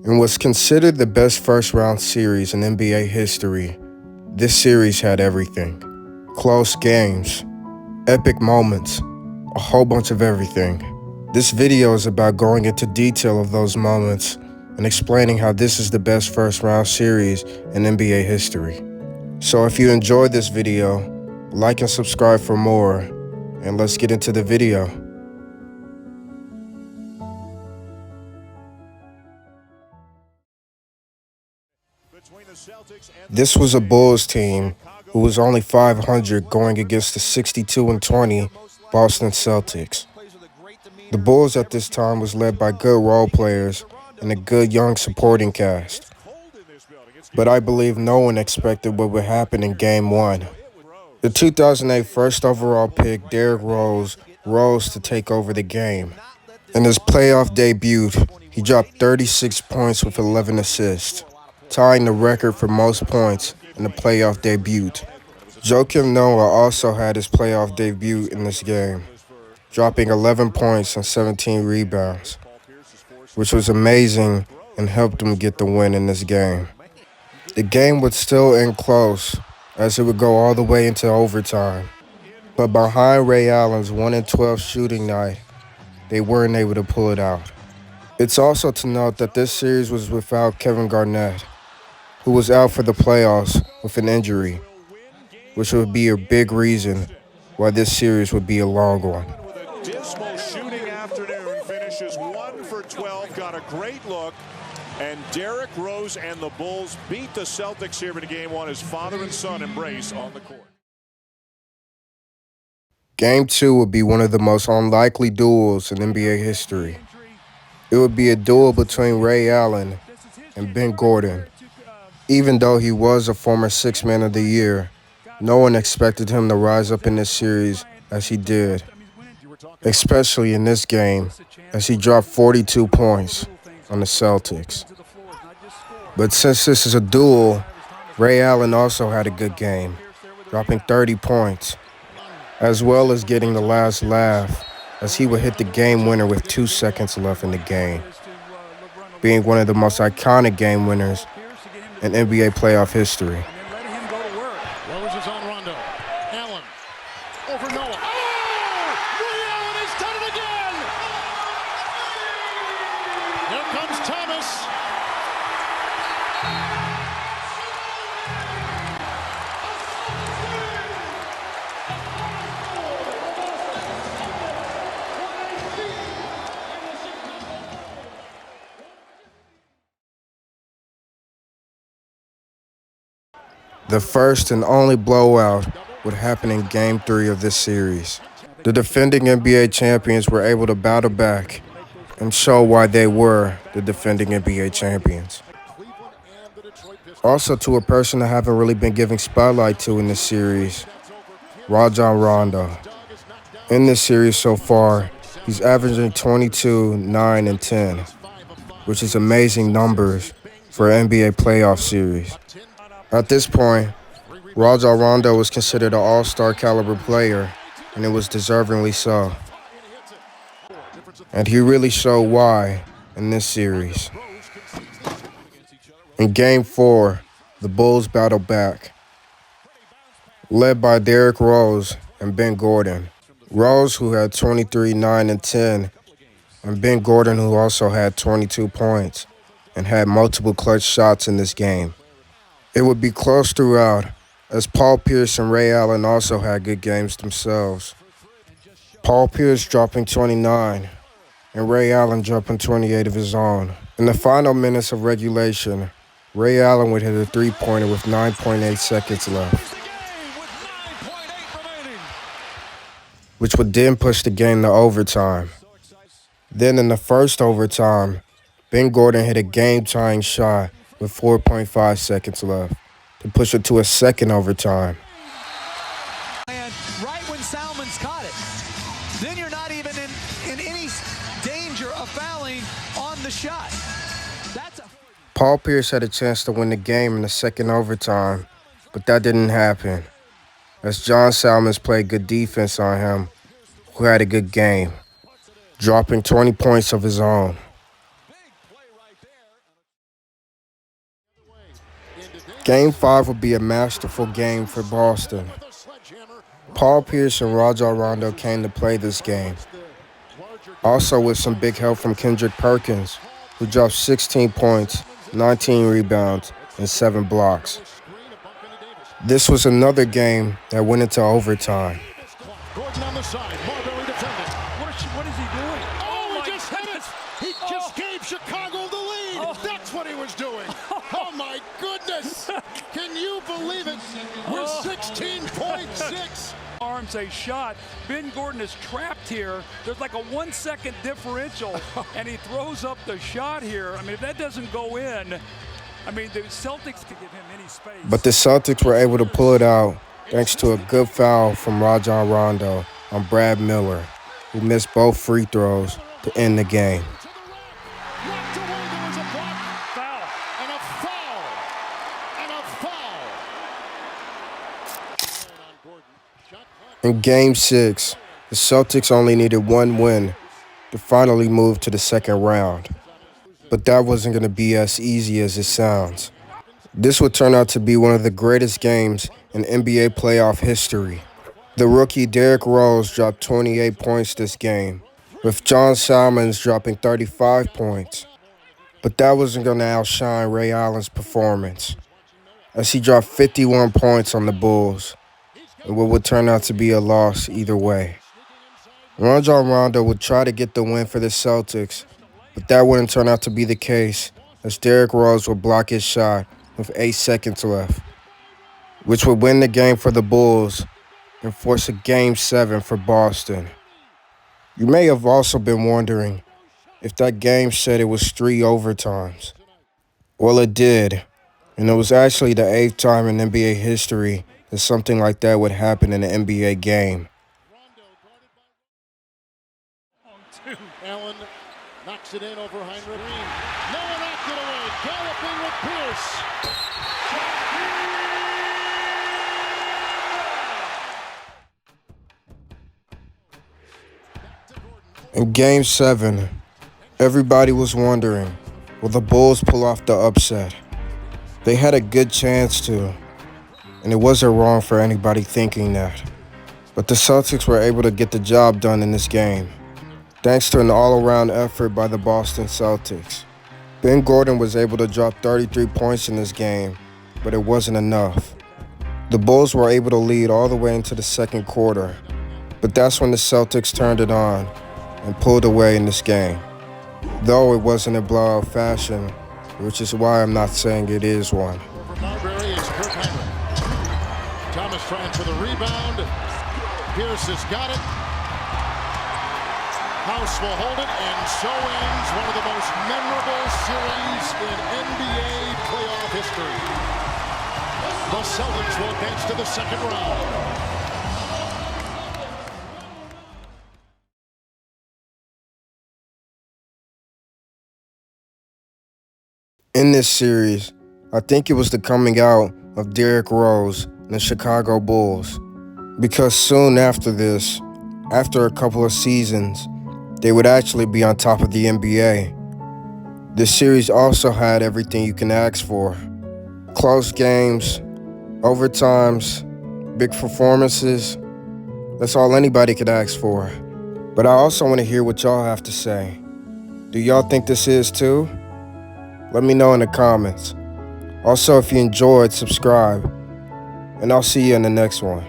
In what's considered the best first-round series in NBA history, this series had everything. Close games, epic moments, a whole bunch of everything. This video is about going into detail of those moments and explaining how this is the best first-round series in NBA history. So if you enjoyed this video, like and subscribe for more, and let's get into the video. This was a Bulls team who was only 500 going against the 62-20 Boston Celtics. The Bulls at this time was led by good role players and a good young supporting cast. But I believe no one expected what would happen in Game 1. The 2008 first overall pick, Derrick Rose, rose to take over the game. In his playoff debut, he dropped 36 points with 11 assists, tying the record for most points in the playoff debut. Joakim Noah also had his playoff debut in this game, dropping 11 points and 17 rebounds, which was amazing and helped him get the win in this game. The game would still end close, as it would go all the way into overtime. But behind Ray Allen's 1-12 shooting night, they weren't able to pull it out. It's also to note that this series was without Kevin Garnett, who was out for the playoffs with an injury, which would be a big reason why this series would be a long one. With a dismal shooting afternoon, finishes 1 for 12, got a great look, and Derrick Rose and the Bulls beat the Celtics here in Game 1 as father and son embrace on the court. Game 2 would be one of the most unlikely duels in NBA history. It would be a duel between Ray Allen and Ben Gordon. Even though he was a former Sixth Man of the Year, no one expected him to rise up in this series as he did, especially in this game, as he dropped 42 points on the Celtics. But since this is a duel, Ray Allen also had a good game, dropping 30 points, as well as getting the last laugh as he would hit the game winner with 2 seconds left in the game, being one of the most iconic game winners in NBA playoff history. Letting him go to work. Rose is on Rondo. Allen over Noah. Oh! Ray Allen has done it again! Here comes Thomas. The first and only blowout would happen in Game 3 of this series. The defending NBA champions were able to battle back and show why they were the defending NBA champions. Also, to a person I haven't really been giving spotlight to in this series, Rajon Rondo. In this series so far, he's averaging 22, 9, and 10, which is amazing numbers for an NBA playoff series. At this point, Rajon Rondo was considered an all-star caliber player, and it was deservingly so. And he really showed why in this series. In Game 4, the Bulls battled back, led by Derrick Rose and Ben Gordon. Rose, who had 23, 9, and 10, and Ben Gordon, who also had 22 points and had multiple clutch shots in this game. It would be close throughout, as Paul Pierce and Ray Allen also had good games themselves. Paul Pierce dropping 29, and Ray Allen dropping 28 of his own. In the final minutes of regulation, Ray Allen would hit a three-pointer with 9.8 seconds left, which would then push the game to overtime. Then in the first overtime, Ben Gordon hit a game-tying shot with 4.5 seconds left to push it to a second overtime. And right when Salmon's caught it, then you're not even in any danger of fouling on the shot. Paul Pierce had a chance to win the game in the second overtime, but that didn't happen, as John Salmons played good defense on him, who had a good game, dropping 20 points of his own. Game 5 would be a masterful game for Boston. Paul Pierce and Rajon Rondo came to play this game. Also with some big help from Kendrick Perkins, who dropped 16 points, 19 rebounds, and 7 blocks. This was another game that went into overtime. Gordon on the side, Marbury defending. What is he doing? Oh, he just hit it! He just gave Chicago the lead! That's what he was doing! Oh my goodness! Can you believe it? We're 16.6! Arms a shot. Ben Gordon is trapped here. There's like a 1 second differential, and he throws up the shot here. I mean, if that doesn't go in, I mean, the Celtics could give him any space. But the Celtics were able to pull it out thanks to a good foul from Rajon Rondo on Brad Miller, who missed both free throws to end the game. Knocked away, there was a block. Foul. And a foul. And a foul. In Game 6, the Celtics only needed one win to finally move to the second round. But that wasn't going to be as easy as it sounds. This would turn out to be one of the greatest games in NBA playoff history. The rookie Derrick Rose dropped 28 points this game, with John Salmons dropping 35 points. But that wasn't going to outshine Ray Allen's performance, as he dropped 51 points on the Bulls, in what would turn out to be a loss either way. Rajon Rondo would try to get the win for the Celtics, but that wouldn't turn out to be the case, as Derrick Rose would block his shot with 8 seconds left, which would win the game for the Bulls and force a Game 7 for Boston. You may have also been wondering if that game said it was 3 overtimes. Well, it did, and it was actually the 8th time in NBA history that something like that would happen in an NBA game. Allen knocks it in over Heinrich. No one knocked it away. Galloping with Pierce. In Game 7, everybody was wondering, will the Bulls pull off the upset? They had a good chance to, and it wasn't wrong for anybody thinking that. But the Celtics were able to get the job done in this game, thanks to an all-around effort by the Boston Celtics. Ben Gordon was able to drop 33 points in this game, but it wasn't enough. The Bulls were able to lead all the way into the second quarter, but that's when the Celtics turned it on and pulled away in this game. Though it wasn't a blowout fashion, which is why I'm not saying it is one. Over Marbury is Kirk Heinrich. Thomas trying for the rebound. Pierce has got it. House will hold it, and so ends one of the most memorable series in NBA playoff history. The Celtics will advance to the second round. In this series, I think it was the coming out of Derrick Rose and the Chicago Bulls. Because soon after this, after a couple of seasons, they would actually be on top of the NBA. This series also had everything you can ask for. Close games, overtimes, big performances. That's all anybody could ask for. But I also want to hear what y'all have to say. Do y'all think this is too? Let me know in the comments. Also, if you enjoyed, subscribe. And I'll see you in the next one.